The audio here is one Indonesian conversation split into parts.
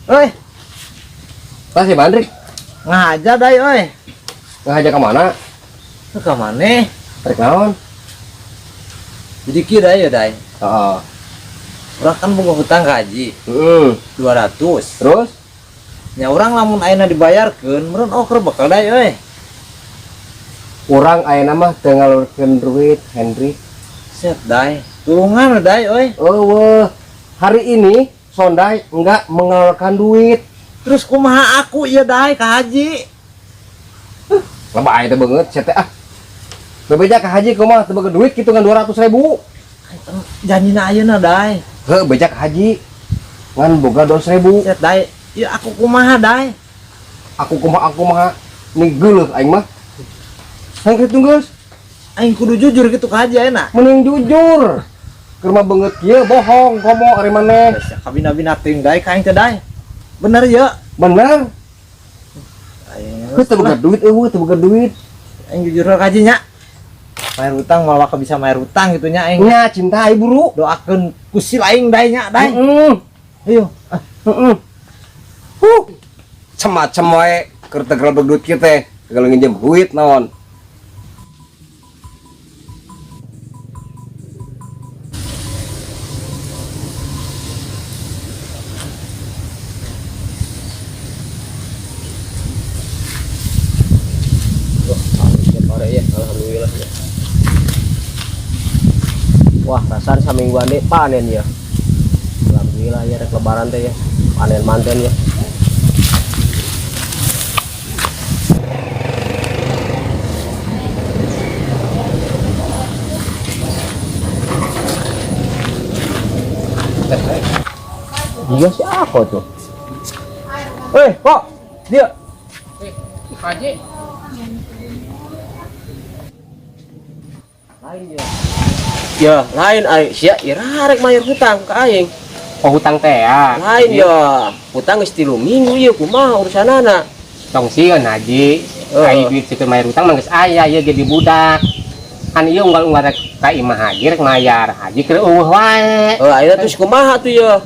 Oi, Tas si Bandrik. ngaja dai oi. Ngajak ke mana? Ke mana? Tarik naon? Jadi kira ya dai. Heeh. Urang kan boga hutang ke haji Heeh. 200. Terus Nya urang lamun ayeuna dibayarkeun meureun oker bakal dai oi. urang ayeuna mah teu ngalurkeun duit, Henry. Set dai. Tulungan dai oi. Eueuh. Hari ini Sondai enggak mengeluarkan duit. Terus kumaha aku ya dai ke haji? Lebay teh beungeut sia teh ah. Bebeja ka haji kumaha teu beungeut duit kitu kan 200.000. Janjina ayeuna dai. Heuh beja ka haji. Ngan boga 200.000. Set dai. Ya aku kumaha dai? Aku kumaha nih geuleuh aing mah. Aing kitu geus. Aing kudu jujur gitu ke haji ayeuna. Mending jujur. Keur mah beungeut kieu bohong komo ari maneh. Kabina-bina teuing dai ka aing teh dai. Bener ya? Bener. Aing Geus teu boga duit eueuh teu boga duit. aing jujur ke haji nya. Mayar hutang malah bisa mayar hutang gitu nya aing. Nya cinta ai buru. Doakeun kusil aing dai nya dai. Ayo. Heeh. Macam wae keur teu gelebeg duit kieu teh. Kalau nginjem duit naon. Alhamdulillah. Wah, rasanya samingguan deh panen ya. Alhamdulillah ya rek lebaran teh ya. Panen manten ya. Dia siapa tuh? Kok dia? Haji. Lain ya. Ya, lain ai sia ira rek mayar hutang ka aing. Oh hutang teh ya. Lain ya. Hutang geus 3 minggu ieu kumaha urusanana? Tong sieun haji. Ai duit situ mayar hutang mah geus aya ieu jadi budak. Kan ieu unggal-unggal rek ka imah haji rek mayar. Haji keur eueuh wae. Ayeuna terus kumaha tuh ya?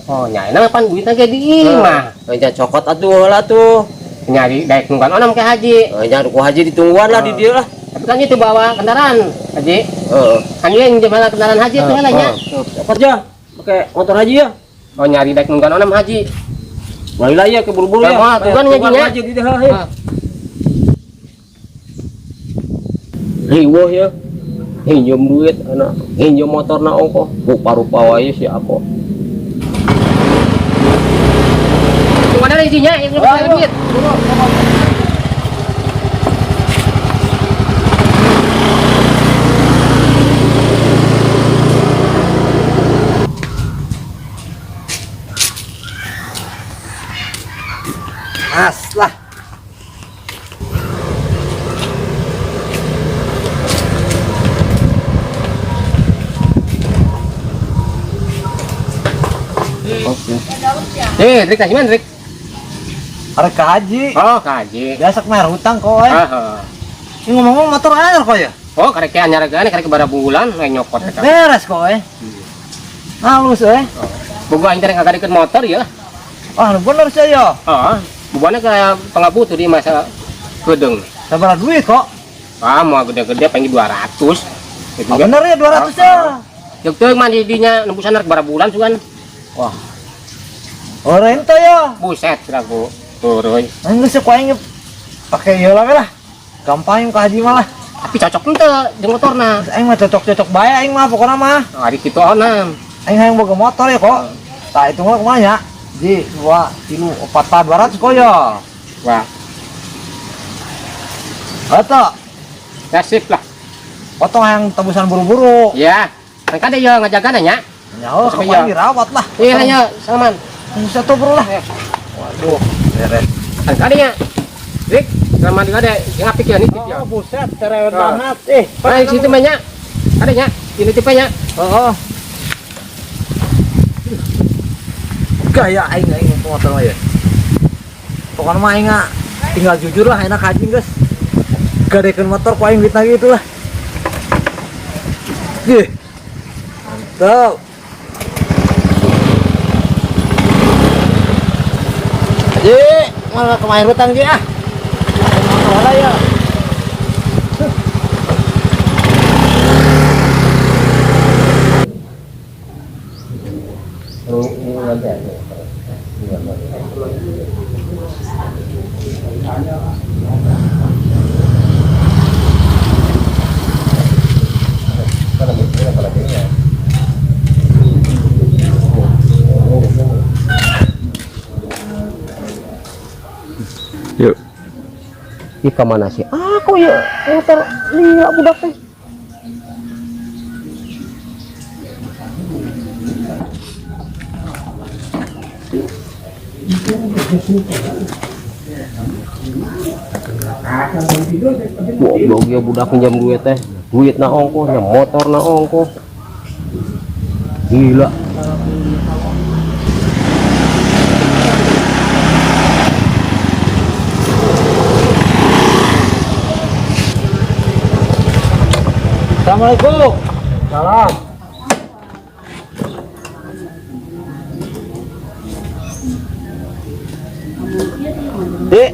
Oh nyaina pan duitna ge di imah. Nya cokot atuh heula tuh. Nyari daek nungkan onam ke haji. Nya ku haji ditungguan lah di dieu lah. Tapi kan itu bawa kendaraan haji. Heeh. Kan ieu yang jalan kendaraan haji teh lah nya. Cepat ya. Pakai motor haji ya. Oh nyari daek nungkan onam haji. Baiklah ya keburu-buru ya. Tuh kan ngajinya. Haji di dieu ya. Riweuh ya. Hinjam duit anak, hinjam motorna ongkoh. Rupa-rupa wae si apa. Mana isinya? Yang duit. Aslah. Rik kasih mana, Rik? Arek ka haji. Oh, kaji. Biasa mayar hutang kok Ini ngomong-ngomong motor anyar kok ya? Oh, karek anyar gane, karek bara bulan we nyokot eta. Beres kok halus Boga aing teh ngagadekeun motor ya. Ah, bener sih ya. Heeh. Bobana kayak pengabutuh di masa gedeng. Sabar duit kok. Ah, mau gede-gede pengen 200. Gitu Ah, bener ya 200 ya. Jeung teu mah dinya nembusan rek bara bulan sugan. Wah. Oh, rente ya. Buset ragu. Turun. Enggak sih kok aing pakai ieu lah. Gampang ka haji malah. Tapi cocok henteu jeung motorna. Aing mah cocok-cocok bae aing mah pokona mah. Ari kitu onam. Aing hayang boga motor ya kok. Tah itu mah kumaha nya? Di 2, 3, 4, 200 kok ya. Wah, Atuh, nasib lah. potong yang tebusan buru-buru. Ya, kan kada ya ngajagana nya. Nyaho Tapi kok ya. dirawat lah. Iya nya, Salman. Satu bro lah. Waduh, beres. Kan kada nya. Rik, Salman kada yang apik ya nih ya. Oh, buset, cerewet Ah. banget. Nah, situ mah nya. Kada nya. Ini tipe nya. Heeh. Gaya aing motor mah ya. Pokoknya mah aing tinggal jujur lah enak aja guys. Gadekeun motor ku aing duit lagi itu lah. Mantap. Ji, malah kemarin hutang Ji ah. Mana ya? Yuk. Ika mana sih? Aku ya motor lihat budak teh. Goblok ya budak pinjam duit teh. Duit na ongkoh, ya motor na ongkoh. Gila. Assalamualaikum. Salam. Dik.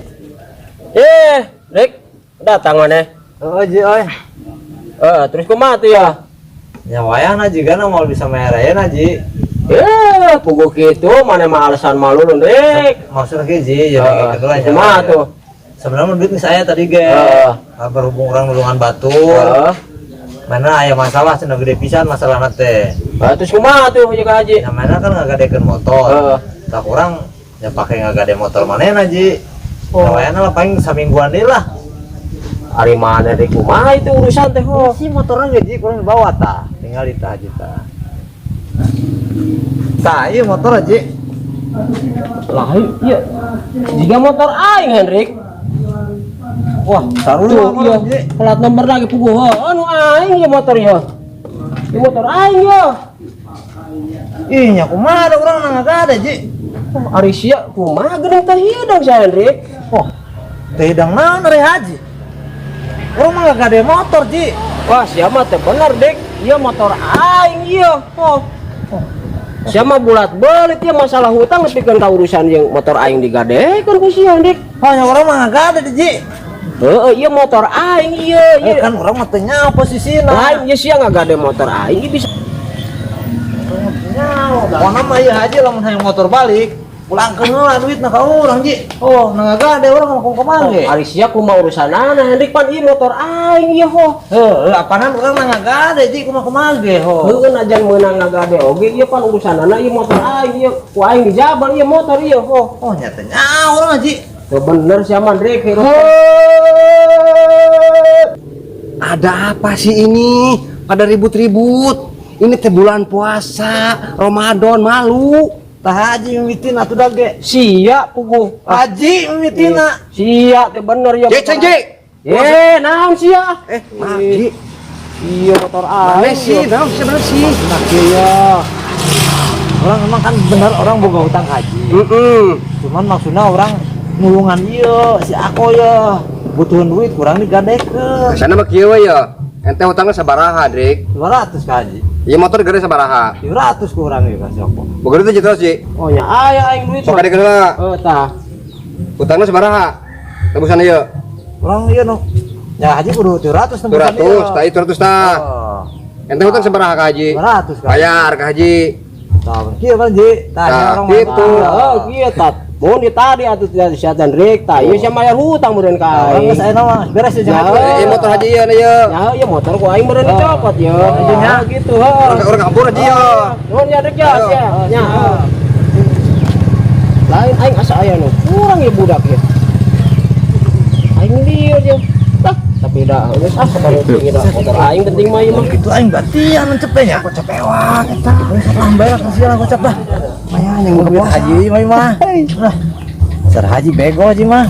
Dik, datang mana? Oh Ji oi. Terus kumaha tuh ya? Ya wayang Ji kan mau bisa merayain Ji. Pukul gitu mana mah alasan malu lu, Dik. Maksudnya ke Ji jadi gitu lah. Kumaha tuh? Sebenarnya duit nih saya tadi ge. Berhubung orang nulungan batu. Mana aya masalah cenah gede pisan masalah teh. Terus kumaha tuh jeung Haji? Yang mana kan ngagadekeun motor. Tak kurang ya pakai ngagade motor manehna Ji. Oh. Wayana lah paling samingguan deui lah. Ari mana Dik kumaha itu urusan teh ho? Si motornya ge Ji kurang dibawa tah. Tinggal di tah Ji tah. Tah ieu motor Ji. Lah iya. Jika motor aing Hendrik. Wah, saru Tuh, iya. Plat nomor lagi puguh. Anu aing ya motor ya. Ini motor aing ya. Ih, nya kumaha ada urang ngagade Ji. Ari sia kumaha geuning teh ieu dong si Hendrik. Oh, teh hidang naon ari Haji? Urang mah ngagade motor Ji. Wah, sia mah teh bener Dik. Ieu motor aing ieu. Sia mah bulat belit ya masalah hutang nepikeun ka urusan yang motor aing digadekeun ku si Hendrik. Oh, nya urang mah ngagade Ji. Iya motor aing iya. Kan urang mah teh nya posisina. Lain ya sia ngagade motor aing bisa. Pokona mah ieu Haji lamun hayang motor balik, pulangkeun heula duitna ka urang Ji. Oh, ngagade urang mah kumaha ge. Ari sia kumaha urusanana Hendrik pan ieu motor aing ieu ho. Heuh, apanan urang mah ngagade Ji kumaha ge ho. Heuh najan meunang ngagade oge ieu pan urusanana ieu motor aing ieu. Ku aing dijabal ieu motor ieu ho. Oh, nya teh nya urang Ji. Tuh bener sih aman Hendrik. Ada apa sih ini? Pada ribut-ribut. Ini teh bulan puasa, Ramadan, malu. Tah Haji mimitin atuh da ge. Sia puguh. Haji mimitina. Sia teh bener ya. Cek. Naon sia? Maaf, Ji. Iya motor Mana aing. sih? Naon sebenarnya sih? Nah, iya. Orang emang kan bener orang boga hutang Haji. Cuman maksudnya orang nulungan ieu si aku ya butuhin duit kurang digadekeun. Sana mah kieu we ya. Ente hutangna sabaraha, Dik? 200 ka Haji. Ieu motor gede sabaraha? 200 kurang ya kasih aku. Boga itu terus, Ji. Oh ya aya aing duit. Sok gadekeun heula. Tah. Hutangna sabaraha? Tebusan ieu. Kurang ieu nu. Ya Haji kudu 200 tembusan 200, tah 200 tah. Oh. Ente hutang sabaraha ka Haji? 200 ka. Bayar ka Haji. Tah, kieu kan Ji. Tah Tah, orang gitu. Oh kieu tat. Mun di tadi atuh tidak disatan Rik tah. Ieu sia mayar hutang meureun ka Orang aing. geus aya mah beres ya jangan. Ieu motor Haji ieu na ieu. Ya ieu motor ku aing meureun dicopot ya. nya. Gitu heuh. Orang kampung Haji ya. Nuhun ya Rik ya sia. Nya. Lain aing asa aya nu. Kurang ya budak ya. Aing lieu dia. Tah, tapi dah geus sabaraha penting dah. Motor aing penting mah ieu mah. Itu aing batian mencepenya. Aku cepewa eta. Geus lambai kasihan aku cepah. Maya yang duit Haji mah. Nah. Sar Haji bego Haji mah.